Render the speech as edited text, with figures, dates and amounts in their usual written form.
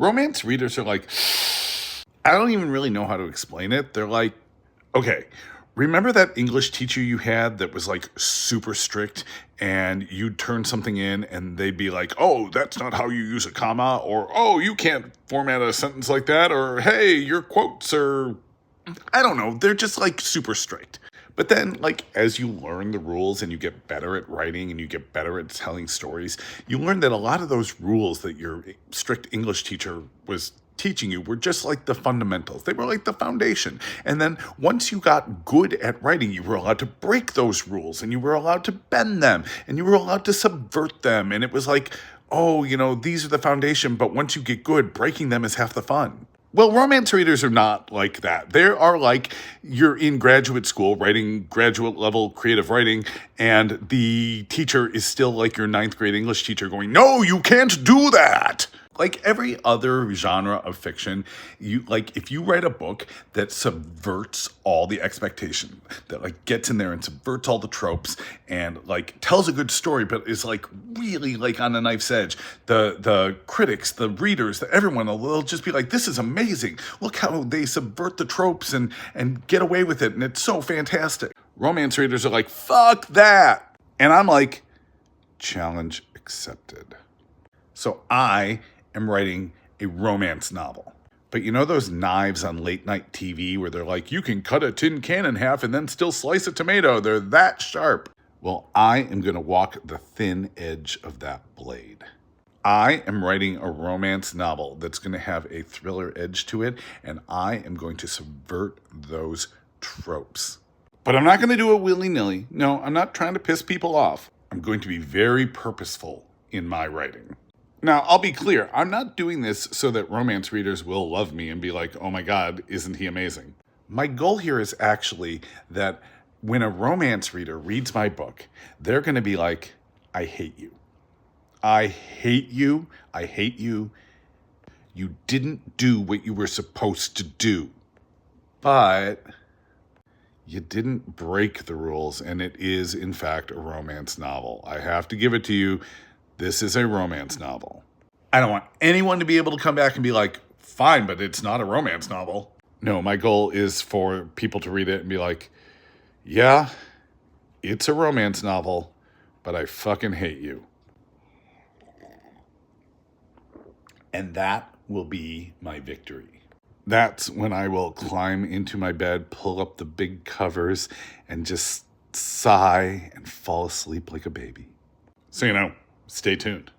Romance readers are like, I don't even really know how to explain it. They're like, okay, remember that English teacher you had that was like super strict and you'd turn something in and they'd be like, oh, that's not how you use a comma, or oh, you can't format a sentence like that, or hey, your quotes are, I don't know, they're just like super strict. But then, like, as you learn the rules and you get better at writing and you get better at telling stories, you learn that a lot of those rules that your strict English teacher was teaching you were just like the fundamentals. They were like the foundation. And then once you got good at writing, you were allowed to break those rules and you were allowed to bend them and you were allowed to subvert them. And it was like, oh, these are the foundation, but once you get good, breaking them is half the fun. Well, romance readers are not like that. They are like you're in graduate school writing graduate level creative writing, and the teacher is still like your ninth grade English teacher going, no, you can't do that. Like every other genre of fiction, if you write a book that subverts all the expectation, that like gets in there and subverts all the tropes and like tells a good story, but is like really like on the knife's edge, the critics, the readers, everyone will just be like, this is amazing. Look how they subvert the tropes and get away with it, and it's so fantastic. Romance readers are like, fuck that. And I'm like, challenge accepted. So I am writing a romance novel. But you know those knives on late night TV where they're like, you can cut a tin can in half and then still slice a tomato. They're that sharp. Well, I am going to walk the thin edge of that blade. I am writing a romance novel that's going to have a thriller edge to it, and I am going to subvert those tropes. But I'm not going to do it willy-nilly. No, I'm not trying to piss people off. I'm going to be very purposeful in my writing. Now, I'll be clear, I'm not doing this so that romance readers will love me and be like, oh my God, isn't he amazing? My goal here is actually that when a romance reader reads my book, they're going to be like, I hate you. I hate you. I hate you. You didn't do what you were supposed to do. But you didn't break the rules, and it is, in fact, a romance novel. I have to give it to you. This is a romance novel. I don't want anyone to be able to come back and be like, fine, but it's not a romance novel. No, my goal is for people to read it and be like, yeah, it's a romance novel, but I fucking hate you. And that will be my victory. That's when I will climb into my bed, pull up the big covers, and just sigh and fall asleep like a baby. So, stay tuned.